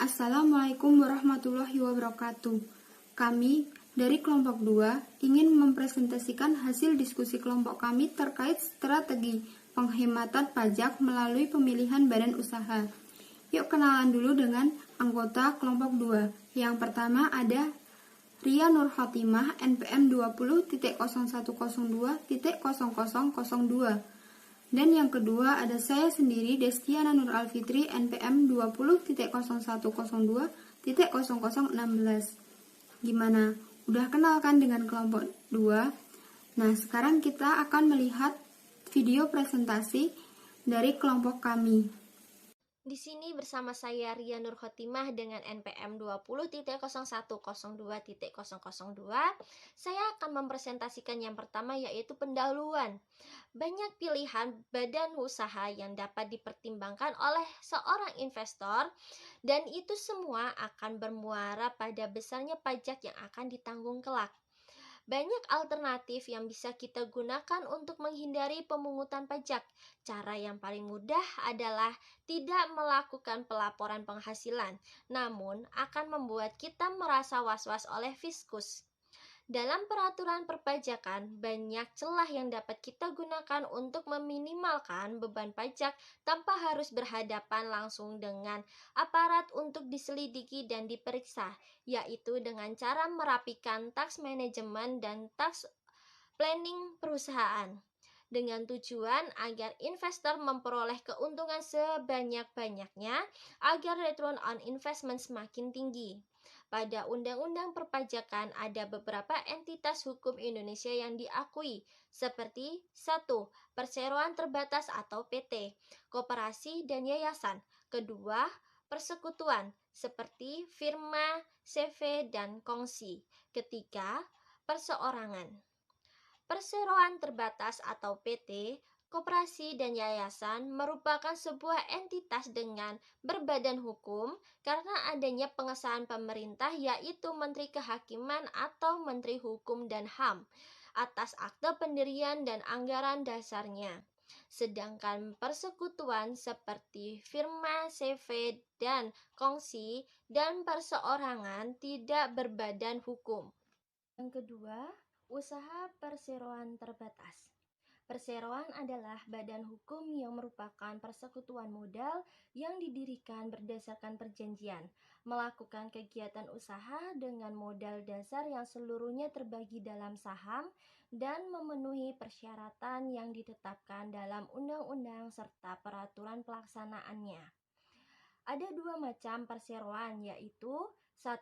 Assalamualaikum warahmatullahi wabarakatuh. Kami dari kelompok 2 ingin mempresentasikan hasil diskusi kelompok kami terkait strategi penghematan pajak melalui pemilihan badan usaha. Yuk kenalan dulu dengan anggota kelompok 2. Yang pertama ada Ria Nur Khotimah NPM 20.0102.0002. Dan yang kedua ada saya sendiri Destiana Nur Alfitri NPM 20.0102.0016. Gimana? Udah kenal kan dengan kelompok 2? Nah, sekarang kita akan melihat video presentasi dari kelompok kami. Di sini bersama saya Ria Nur Khotimah dengan NPM 20.0102.002. Saya akan mempresentasikan yang pertama yaitu pendahuluan. Banyak pilihan badan usaha yang dapat dipertimbangkan oleh seorang investor dan itu semua akan bermuara pada besarnya pajak yang akan ditanggung kelak. Banyak alternatif yang bisa kita gunakan untuk menghindari pemungutan pajak. Cara yang paling mudah adalah tidak melakukan pelaporan penghasilan, namun akan membuat kita merasa was-was oleh fiskus. Dalam peraturan perpajakan, banyak celah yang dapat kita gunakan untuk meminimalkan beban pajak tanpa harus berhadapan langsung dengan aparat untuk diselidiki dan diperiksa, yaitu dengan cara merapikan tax management dan tax planning perusahaan dengan tujuan agar investor memperoleh keuntungan sebanyak-banyaknya agar return on investment semakin tinggi. Pada Undang-Undang Perpajakan ada beberapa entitas hukum Indonesia yang diakui, seperti 1. Perseroan terbatas atau PT, koperasi dan yayasan. Kedua, persekutuan, seperti firma, CV, dan kongsi. Ketiga, perseorangan. Perseroan terbatas atau PT, koperasi dan yayasan merupakan sebuah entitas dengan berbadan hukum karena adanya pengesahan pemerintah yaitu Menteri Kehakiman atau Menteri Hukum dan HAM atas akte pendirian dan anggaran dasarnya. Sedangkan persekutuan seperti firma, CV, dan kongsi dan perseorangan tidak berbadan hukum. Yang kedua, usaha perseroan terbatas. Perseroan adalah badan hukum yang merupakan persekutuan modal yang didirikan berdasarkan perjanjian, melakukan kegiatan usaha dengan modal dasar yang seluruhnya terbagi dalam saham dan memenuhi persyaratan yang ditetapkan dalam undang-undang serta peraturan pelaksanaannya. Ada dua macam perseroan yaitu 1.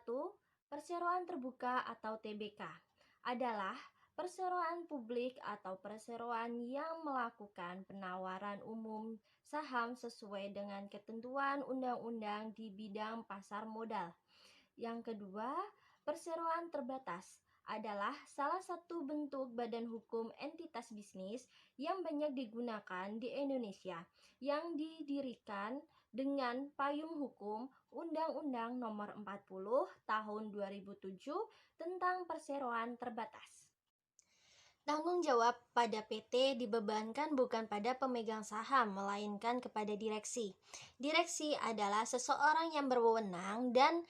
Perseroan terbuka atau TBK adalah perseroan publik atau perseroan yang melakukan penawaran umum saham sesuai dengan ketentuan undang-undang di bidang pasar modal. Yang kedua, perseroan terbatas adalah salah satu bentuk badan hukum entitas bisnis yang banyak digunakan di Indonesia yang didirikan dengan payung hukum Undang-Undang Nomor 40 Tahun 2007 tentang perseroan terbatas. Tanggung jawab pada PT dibebankan bukan pada pemegang saham, melainkan kepada direksi. Direksi adalah seseorang yang berwenang dan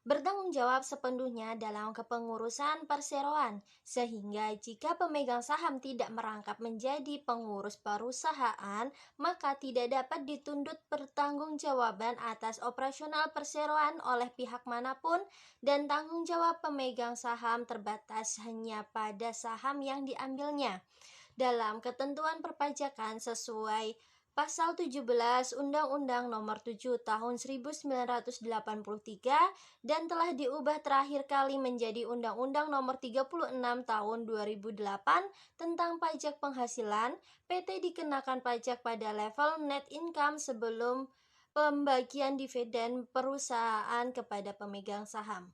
bertanggung jawab sepenuhnya dalam kepengurusan perseroan, sehingga jika pemegang saham tidak merangkap menjadi pengurus perusahaan, maka tidak dapat dituntut pertanggungjawaban atas operasional perseroan oleh pihak manapun dan tanggung jawab pemegang saham terbatas hanya pada saham yang diambilnya. Dalam ketentuan perpajakan sesuai Pasal 17 Undang-Undang Nomor 7 Tahun 1983 dan telah diubah terakhir kali menjadi Undang-Undang Nomor 36 Tahun 2008 tentang pajak penghasilan, PT dikenakan pajak pada level net income sebelum pembagian dividen perusahaan kepada pemegang saham.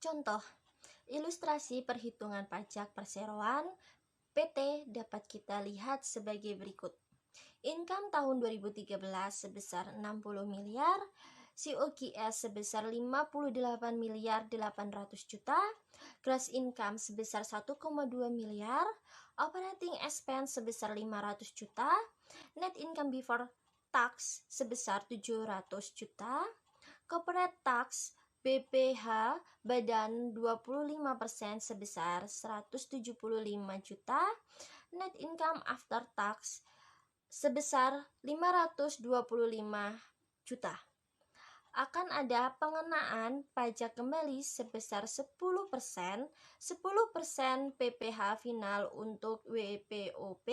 Contoh, ilustrasi perhitungan pajak perseroan PT dapat kita lihat sebagai berikut. Income tahun 2013 sebesar 60 miliar, COGS sebesar 58 miliar 800 juta, gross income sebesar 1,2 miliar, operating expense sebesar 500 juta, net income before tax sebesar 700 juta, Corporate tax BPH badan 25% sebesar 175 juta, net income after tax sebesar 525 juta. Akan ada pengenaan pajak kembali sebesar 10%, 10% PPh final untuk WPOP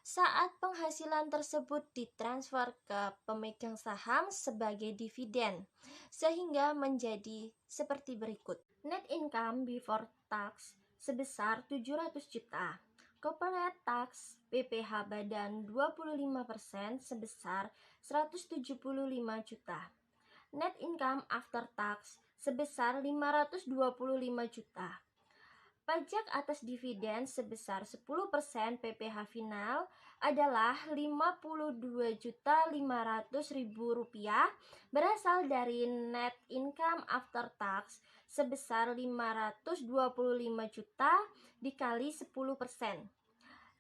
saat penghasilan tersebut ditransfer ke pemegang saham sebagai dividen, sehingga menjadi seperti berikut. Net income before tax sebesar 700 juta. Corporate tax PPh badan 25% sebesar 175 juta. Net income after tax sebesar 525 juta. Pajak atas dividen sebesar 10% PPh final adalah Rp52.500.000 berasal dari net income after tax sebesar 525 juta dikali 10%.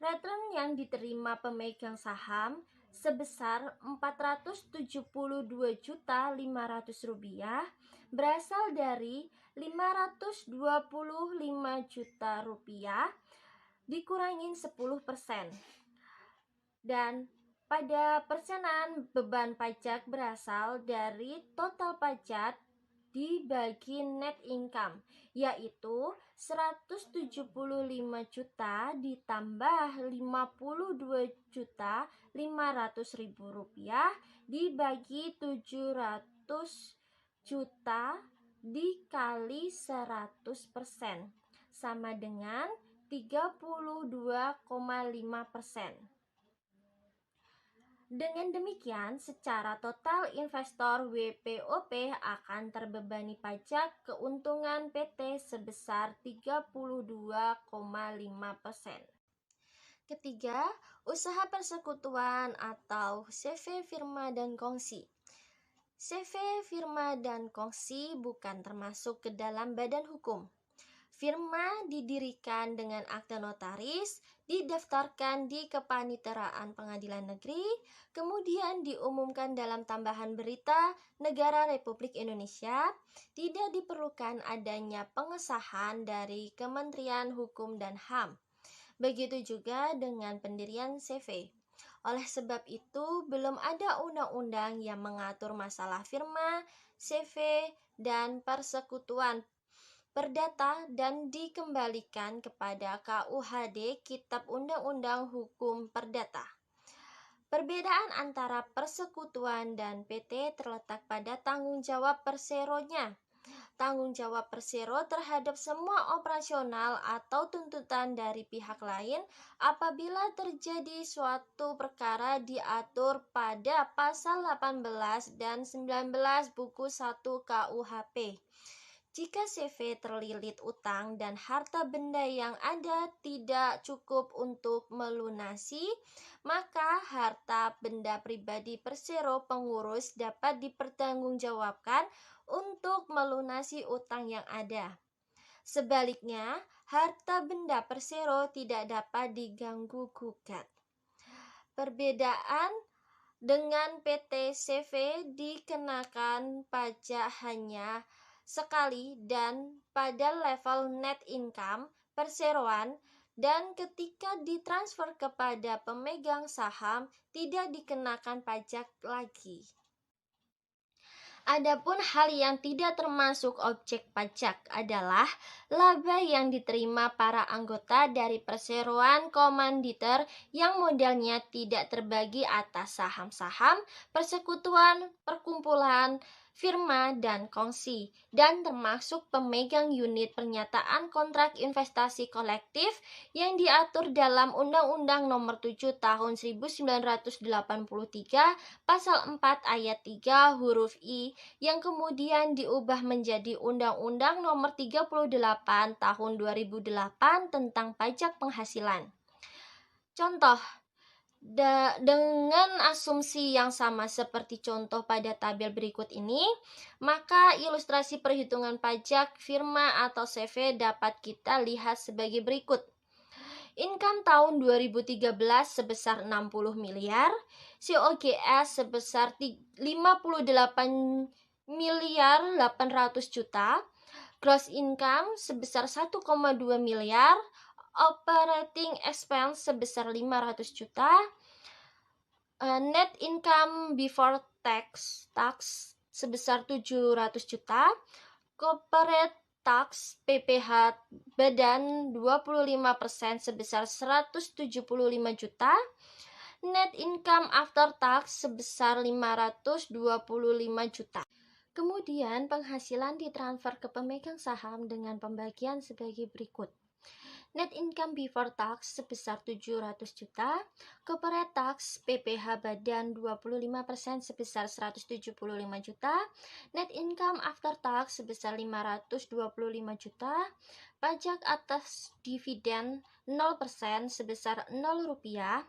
Return yang diterima pemegang saham sebesar Rp472.500.000 berasal dari Rp525 juta dikurangin 10%. Dan pada persenan beban pajak berasal dari total pajak dibagi net income, yaitu 175 juta ditambah 52.500.000 rupiah dibagi 700 juta dikali 100% sama dengan 32,5%. Dengan demikian, secara total investor WPOP akan terbebani pajak keuntungan PT sebesar 32,5%. Ketiga, usaha persekutuan atau CV firma dan kongsi. CV firma dan kongsi bukan termasuk ke dalam badan hukum. Firma didirikan dengan akte notaris, didaftarkan di Kepaniteraan Pengadilan Negeri, kemudian diumumkan dalam tambahan berita Negara Republik Indonesia. Tidak diperlukan adanya pengesahan dari Kementerian Hukum dan HAM. Begitu juga dengan pendirian CV. Oleh sebab itu, belum ada undang-undang yang mengatur masalah firma, CV, dan persekutuan perdata dan dikembalikan kepada KUHD Kitab Undang-Undang Hukum Perdata. Perbedaan antara persekutuan dan PT terletak pada tanggung jawab perseronya. Tanggung jawab persero terhadap semua operasional atau tuntutan dari pihak lain apabila terjadi suatu perkara diatur pada pasal 18 dan 19 buku 1 KUHP. Jika CV terlilit utang dan harta benda yang ada tidak cukup untuk melunasi, maka harta benda pribadi persero pengurus dapat dipertanggungjawabkan untuk melunasi utang yang ada. Sebaliknya, harta benda persero tidak dapat diganggu gugat. Perbedaan dengan PT CV dikenakan pajak hanya sekali dan pada level net income perseroan, dan ketika ditransfer kepada pemegang saham tidak dikenakan pajak lagi. Adapun hal yang tidak termasuk objek pajak adalah laba yang diterima para anggota dari perseroan komanditer yang modelnya tidak terbagi atas saham-saham, persekutuan, perkumpulan, firma, dan kongsi, dan termasuk pemegang unit pernyataan kontrak investasi kolektif yang diatur dalam Undang-Undang Nomor 7 Tahun 1983 Pasal 4 Ayat 3 huruf I yang kemudian diubah menjadi Undang-Undang Nomor 38 Tahun 2008 tentang pajak penghasilan. Contoh, dengan asumsi yang sama seperti contoh pada tabel berikut ini, maka ilustrasi perhitungan pajak firma atau CV dapat kita lihat sebagai berikut. Income tahun 2013 sebesar 60 miliar, COGS sebesar 58 miliar 800 juta, gross income sebesar 1,2 miliar, operating expense sebesar 500 juta, net income before tax sebesar 700 juta, corporate tax PPh badan 25% sebesar 175 juta, net income after tax sebesar 525 juta. Kemudian penghasilan ditransfer ke pemegang saham dengan pembagian sebagai berikut. Net income before tax sebesar 700 juta, corporate tax PPh badan 25% sebesar 175 juta, net income after tax sebesar 525 juta, pajak atas dividen 0% sebesar 0 rupiah,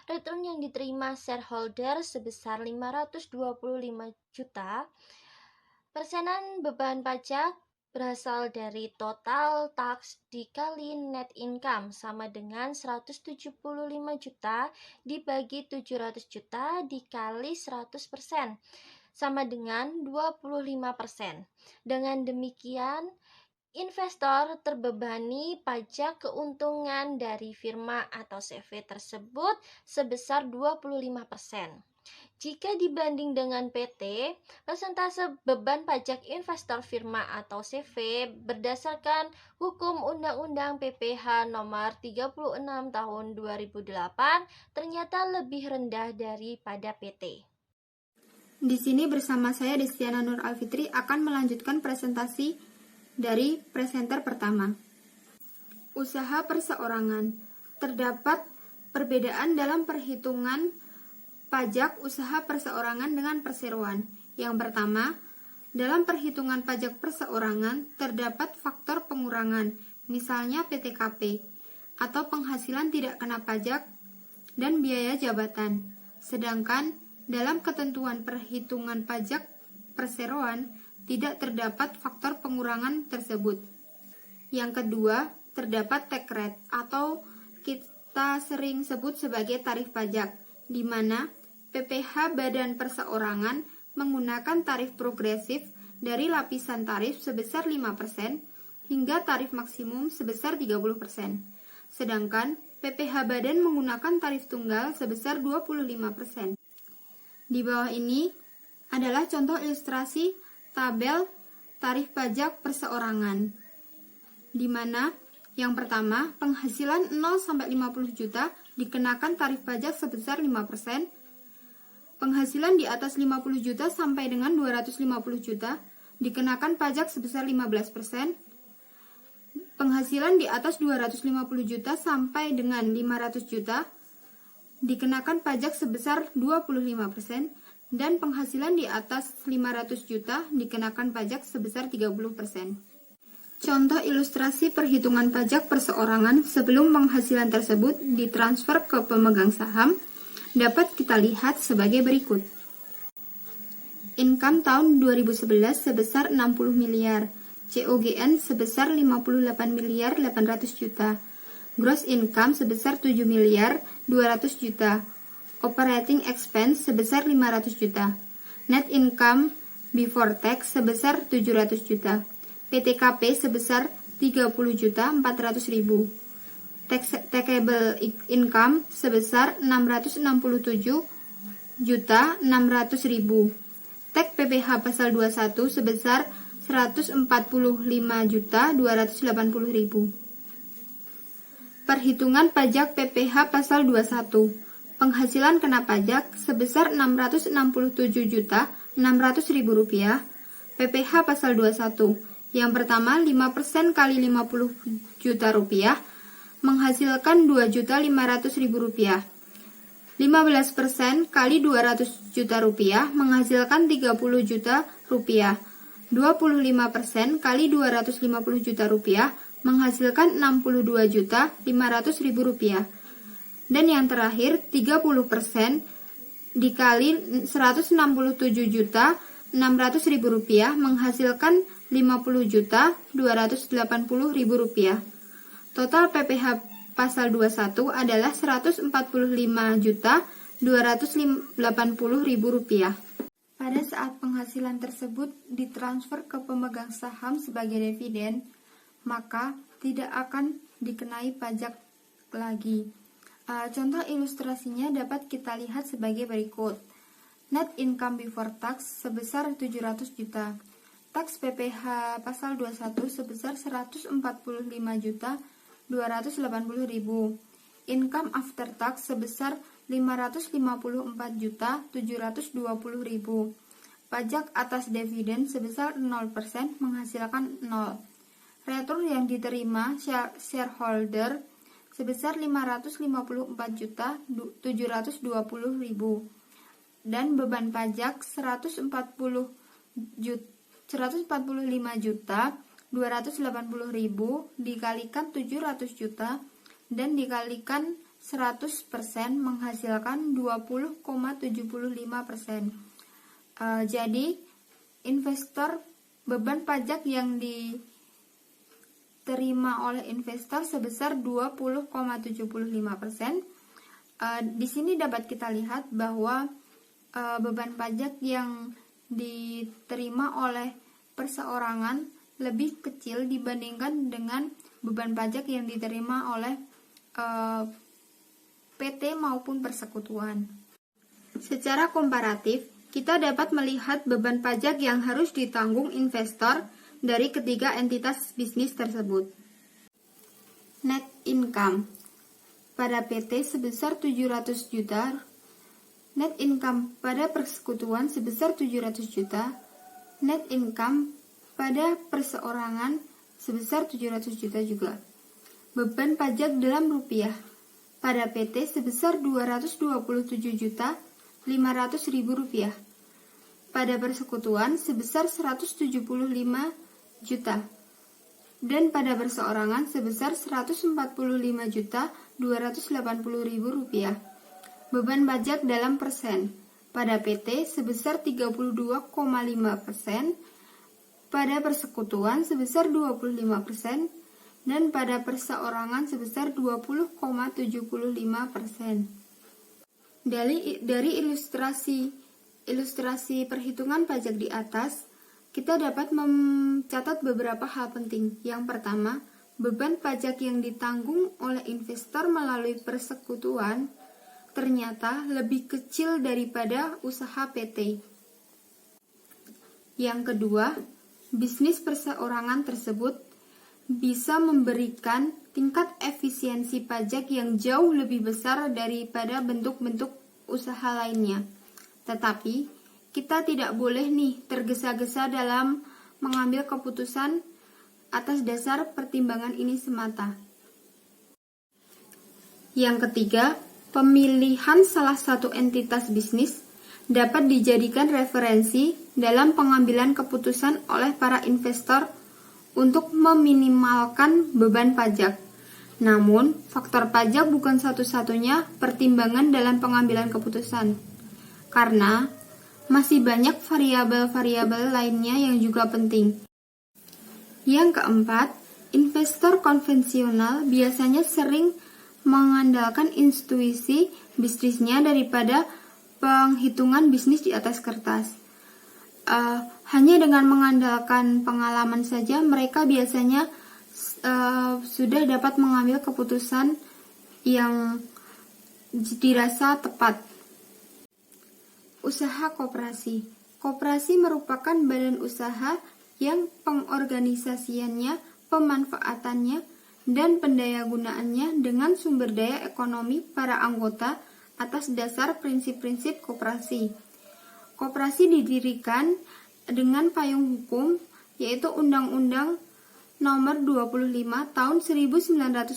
return yang diterima shareholder sebesar 525 juta, persenan beban pajak berasal dari total tax dikali net income sama dengan 175 juta dibagi 700 juta dikali 100% sama dengan 25%. Dengan demikian, investor terbebani pajak keuntungan dari firma atau CV tersebut sebesar 25%. Jika dibanding dengan PT, persentase beban pajak investor firma atau CV berdasarkan Hukum Undang-Undang PPh Nomor 36 Tahun 2008 ternyata lebih rendah daripada PT. Di sini bersama saya Destiana Nur Alfitri akan melanjutkan presentasi dari presenter pertama. Usaha perseorangan. Terdapat perbedaan dalam perhitungan pajak usaha perseorangan dengan perseroan. Yang pertama, dalam perhitungan pajak perseorangan terdapat faktor pengurangan, misalnya PTKP, atau penghasilan tidak kena pajak dan biaya jabatan. Sedangkan dalam ketentuan perhitungan pajak perseroan tidak terdapat faktor pengurangan tersebut. Yang kedua, terdapat take rate atau kita sering sebut sebagai tarif pajak, di mana PPh badan perseorangan menggunakan tarif progresif dari lapisan tarif sebesar 5% hingga tarif maksimum sebesar 30%. Sedangkan PPh badan menggunakan tarif tunggal sebesar 25%. Di bawah ini adalah contoh ilustrasi tabel tarif pajak perseorangan, di mana yang pertama, penghasilan 0 sampai 50 juta dikenakan tarif pajak sebesar 5%. Penghasilan di atas 50 juta sampai dengan 250 juta dikenakan pajak sebesar 15%. Penghasilan di atas 250 juta sampai dengan 500 juta dikenakan pajak sebesar 25%. Dan penghasilan di atas 500 juta dikenakan pajak sebesar 30%. Contoh ilustrasi perhitungan pajak perseorangan sebelum penghasilan tersebut ditransfer ke pemegang saham dapat kita lihat sebagai berikut. Income tahun 2011 sebesar 60 miliar, COGN sebesar 58 miliar 800 juta, gross income sebesar 7 miliar 200 juta, operating expense sebesar 500 juta, net income before tax sebesar 700 juta, PTKP sebesar 30 juta 400 ribu, taxable income sebesar 667 juta 600 ribu, tax PPh pasal 21 sebesar 145 juta 280 ribu. Perhitungan pajak PPh pasal 21. Penghasilan kena pajak sebesar 667 juta 600 ribu rupiah. PPh pasal 21. Yang pertama 5% kali 50 juta rupiah menghasilkan 2.500.000 rupiah. 15% kali 200 juta rupiah menghasilkan 30 juta rupiah. 25% kali 250 juta rupiah menghasilkan 62 juta 500.000 rupiah. Dan yang terakhir 30% dikali 167 juta 600.000 rupiah menghasilkan 50 juta 280.000 rupiah. Total PPh pasal 21 adalah 145 juta 280.000 rupiah. Pada saat penghasilan tersebut ditransfer ke pemegang saham sebagai dividen, maka tidak akan dikenai pajak lagi. Contoh ilustrasinya dapat kita lihat sebagai berikut. Net income before tax sebesar 700 juta. Tax PPh pasal 21 sebesar 145.280.000. Income after tax sebesar 554.720.000. Pajak atas dividen sebesar 0% menghasilkan 0. Return yang diterima shareholder sebesar 554.720.000 dan beban pajak 145.280.000 dikalikan 700 juta dan dikalikan 100% menghasilkan 20,75%. Jadi investor, beban pajak yang diterima oleh investor sebesar 20,75%. Di sini dapat kita lihat bahwa beban pajak yang diterima oleh perseorangan lebih kecil dibandingkan dengan beban pajak yang diterima oleh PT maupun persekutuan. Secara komparatif, kita dapat melihat beban pajak yang harus ditanggung investor dari ketiga entitas bisnis tersebut. Net income pada PT sebesar 700 juta, net income pada persekutuan sebesar 700 juta, net income pada perseorangan sebesar 700 juta juga. Beban pajak dalam rupiah pada PT sebesar 227.500.000 rupiah. Pada persekutuan sebesar 175 juta. Dan pada perseorangan sebesar 145.280.000 rupiah. Beban pajak dalam persen pada PT sebesar 32,5%, pada persekutuan sebesar 25%, dan pada perseorangan sebesar 20,75%. Dari ilustrasi perhitungan pajak di atas, kita dapat mencatat beberapa hal penting. Yang pertama, beban pajak yang ditanggung oleh investor melalui persekutuan ternyata lebih kecil daripada usaha PT. Yang kedua, bisnis perseorangan tersebut bisa memberikan tingkat efisiensi pajak yang jauh lebih besar daripada bentuk-bentuk usaha lainnya. Tetapi, kita tidak boleh tergesa-gesa dalam mengambil keputusan atas dasar pertimbangan ini semata. Yang ketiga, pemilihan salah satu entitas bisnis dapat dijadikan referensi dalam pengambilan keputusan oleh para investor untuk meminimalkan beban pajak. Namun, faktor pajak bukan satu-satunya pertimbangan dalam pengambilan keputusan, karena masih banyak variabel-variabel lainnya yang juga penting. Yang keempat, investor konvensional biasanya sering mengandalkan intuisi bisnisnya daripada penghitungan bisnis di atas kertas. Hanya dengan mengandalkan pengalaman saja, mereka biasanya sudah dapat mengambil keputusan yang dirasa tepat. Usaha koperasi. Koperasi merupakan badan usaha yang pengorganisasiannya, pemanfaatannya, dan pendayagunaannya dengan sumber daya ekonomi para anggota atas dasar prinsip-prinsip koperasi. Koperasi didirikan dengan payung hukum, yaitu Undang-Undang Nomor 25 Tahun 1992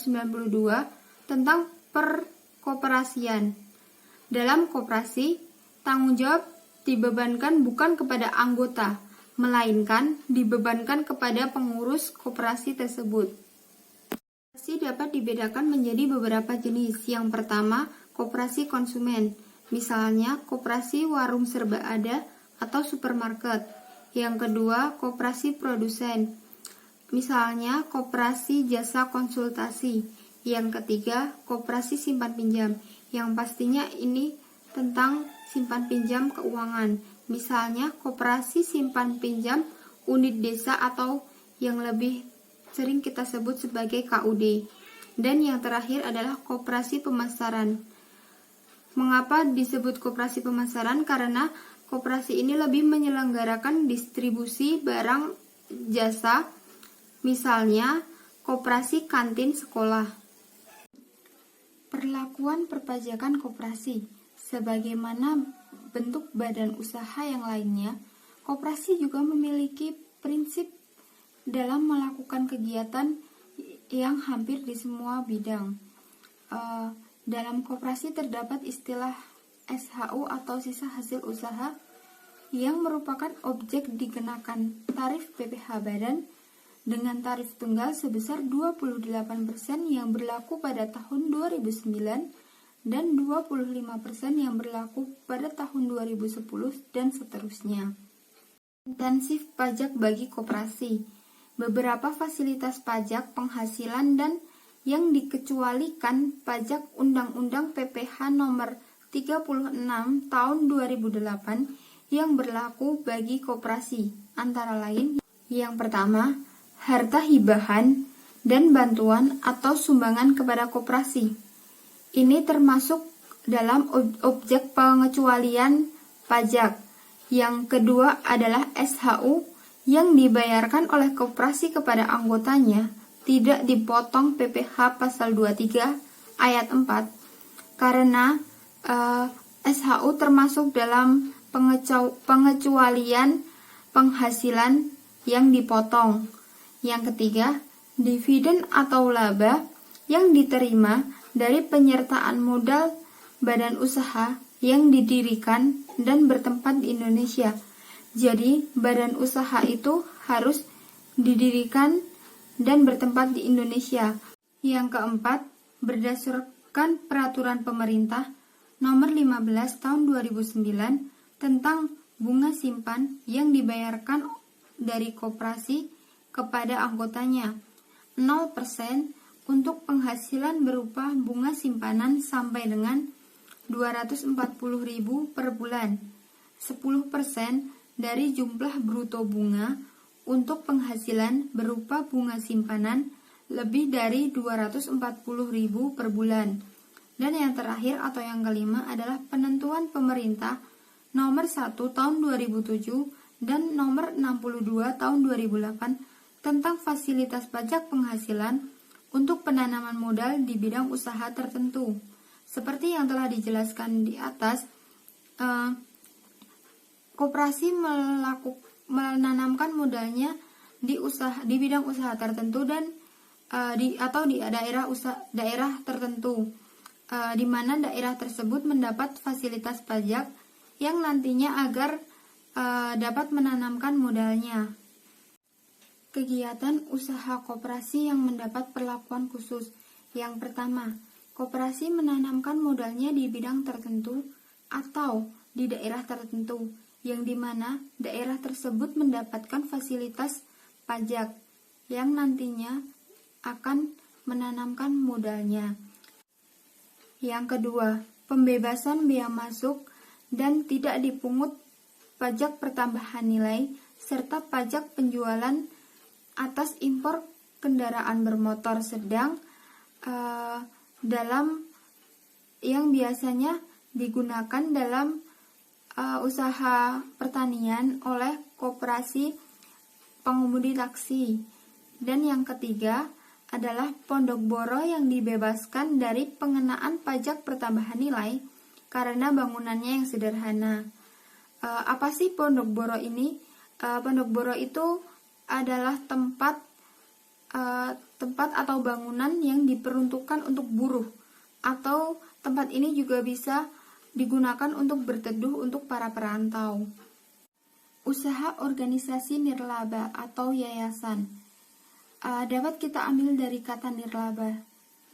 tentang perkoperasian. Dalam koperasi, tanggung jawab dibebankan bukan kepada anggota, melainkan dibebankan kepada pengurus koperasi tersebut. Koperasi dapat dibedakan menjadi beberapa jenis. Yang pertama, koperasi konsumen. Misalnya, koperasi warung serba ada atau supermarket. Yang kedua, koperasi produsen. Misalnya, koperasi jasa konsultasi. Yang ketiga, koperasi simpan pinjam. Yang pastinya ini tentang simpan pinjam keuangan. misalnya koperasi simpan pinjam, unit desa atau yang lebih sering kita sebut sebagai KUD. Dan yang terakhir adalah koperasi pemasaran. Mengapa disebut koperasi pemasaran? Karena koperasi ini lebih menyelenggarakan distribusi barang jasa, misalnya koperasi kantin sekolah. Perlakuan perpajakan koperasi. Sebagaimana bentuk badan usaha yang lainnya, koperasi juga memiliki prinsip dalam melakukan kegiatan yang hampir di semua bidang. Dalam koperasi terdapat istilah SHU atau sisa hasil usaha yang merupakan objek dikenakan tarif PPh badan dengan tarif tunggal sebesar 28% yang berlaku pada tahun 2009 dan 25% yang berlaku pada tahun 2010 dan seterusnya. Intensif pajak bagi koperasi. Beberapa fasilitas pajak penghasilan dan yang dikecualikan pajak Undang-Undang PPh nomor 36 tahun 2008 yang berlaku bagi koperasi, antara lain yang pertama, harta hibahan dan bantuan atau sumbangan kepada koperasi. Ini termasuk dalam objek pengecualian pajak. Yang kedua adalah SHU yang dibayarkan oleh koperasi kepada anggotanya tidak dipotong PPh pasal 23 ayat 4 karena SHU termasuk dalam pengecualian penghasilan yang dipotong. Yang ketiga, dividen atau laba yang diterima dari penyertaan modal badan usaha yang didirikan dan bertempat di Indonesia. Jadi, badan usaha itu harus didirikan dan bertempat di Indonesia. Yang keempat, berdasarkan peraturan pemerintah nomor 15 tahun 2009 tentang bunga simpan yang dibayarkan dari koperasi kepada anggotanya, 0% untuk penghasilan berupa bunga simpanan sampai dengan 240.000 per bulan, 10% dari jumlah bruto bunga untuk penghasilan berupa bunga simpanan lebih dari 240.000 per bulan. Dan yang terakhir atau yang kelima adalah penentuan pemerintah nomor 1 tahun 2007 dan nomor 62 tahun 2008 tentang fasilitas pajak penghasilan untuk penanaman modal di bidang usaha tertentu. Seperti yang telah dijelaskan di atas, koperasi menanamkan modalnya di bidang usaha tertentu dan di daerah tertentu, di mana daerah tersebut mendapat fasilitas pajak yang nantinya agar dapat menanamkan modalnya. Kegiatan usaha koperasi yang mendapat perlakuan khusus. Yang pertama, koperasi menanamkan modalnya di bidang tertentu atau di daerah tertentu, yang dimana daerah tersebut mendapatkan fasilitas pajak yang nantinya akan menanamkan modalnya. Yang kedua, pembebasan bea masuk dan tidak dipungut pajak pertambahan nilai serta pajak penjualan atas impor kendaraan bermotor sedang dalam yang biasanya digunakan dalam usaha pertanian oleh koperasi pengemudi taksi. Dan yang ketiga adalah pondok boro yang dibebaskan dari pengenaan pajak pertambahan nilai karena bangunannya yang sederhana. Apa sih pondok boro ini? Pondok boro itu adalah tempat atau bangunan yang diperuntukkan untuk buruh, atau tempat ini juga bisa digunakan untuk berteduh untuk para perantau. Usaha organisasi nirlaba atau yayasan dapat kita ambil dari kata nirlaba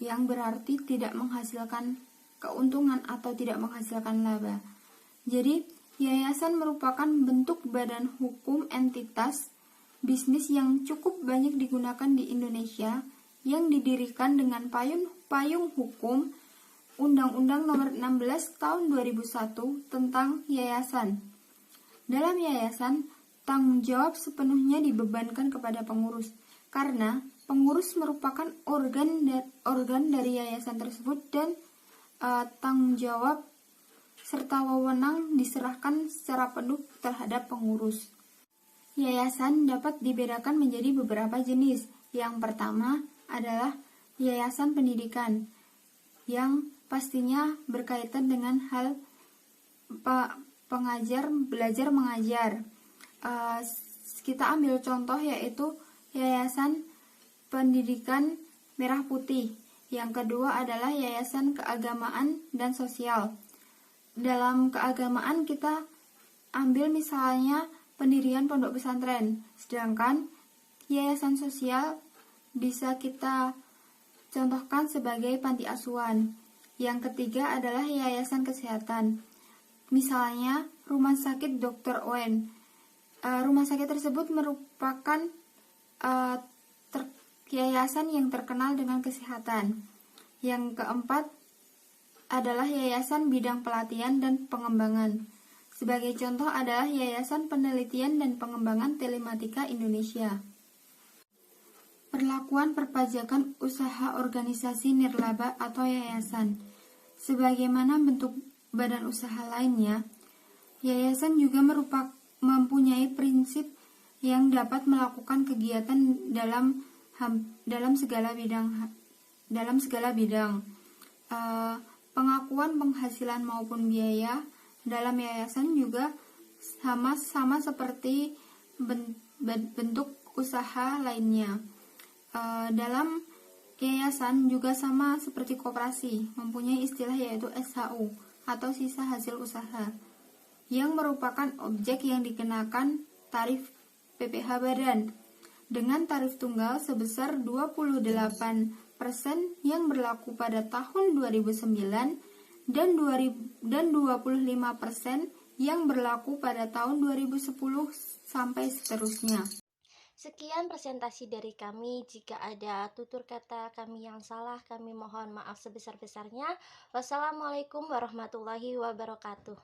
yang berarti tidak menghasilkan keuntungan atau tidak menghasilkan laba. Jadi, yayasan merupakan bentuk badan hukum entitas bisnis yang cukup banyak digunakan di Indonesia yang didirikan dengan payung hukum Undang-Undang Nomor 16 Tahun 2001 tentang Yayasan. Dalam yayasan, tanggung jawab sepenuhnya dibebankan kepada pengurus, karena pengurus merupakan organ dari yayasan tersebut dan tanggung jawab serta wewenang diserahkan secara penuh terhadap pengurus. Yayasan dapat dibedakan menjadi beberapa jenis. Yang pertama adalah yayasan pendidikan, yang pastinya berkaitan dengan hal belajar mengajar. Kita ambil contoh yaitu Yayasan Pendidikan Merah Putih. Yang kedua adalah Yayasan Keagamaan dan Sosial. Dalam keagamaan kita ambil misalnya pendirian pondok pesantren, sedangkan yayasan sosial bisa kita contohkan sebagai panti asuhan. Yang ketiga adalah yayasan kesehatan, misalnya Rumah Sakit Dr. Owen. Rumah sakit tersebut merupakan yayasan yang terkenal dengan kesehatan. Yang keempat adalah yayasan bidang pelatihan dan pengembangan. Sebagai contoh adalah Yayasan Penelitian dan Pengembangan Telematika Indonesia. Perlakuan perpajakan usaha organisasi nirlaba atau yayasan. Sebagaimana bentuk badan usaha lainnya, yayasan juga mempunyai prinsip yang dapat melakukan kegiatan dalam segala bidang. Pengakuan penghasilan maupun biaya dalam yayasan juga sama seperti bentuk usaha lainnya. Dalam yayasan juga sama seperti koperasi, mempunyai istilah yaitu SHU atau sisa hasil usaha, yang merupakan objek yang dikenakan tarif PPh badan dengan tarif tunggal sebesar 28% yang berlaku pada tahun 2009 dan 25% yang berlaku pada tahun 2010 sampai seterusnya. Sekian presentasi dari kami. Jika ada tutur kata kami yang salah, kami mohon maaf sebesar-besarnya. Wassalamualaikum warahmatullahi wabarakatuh.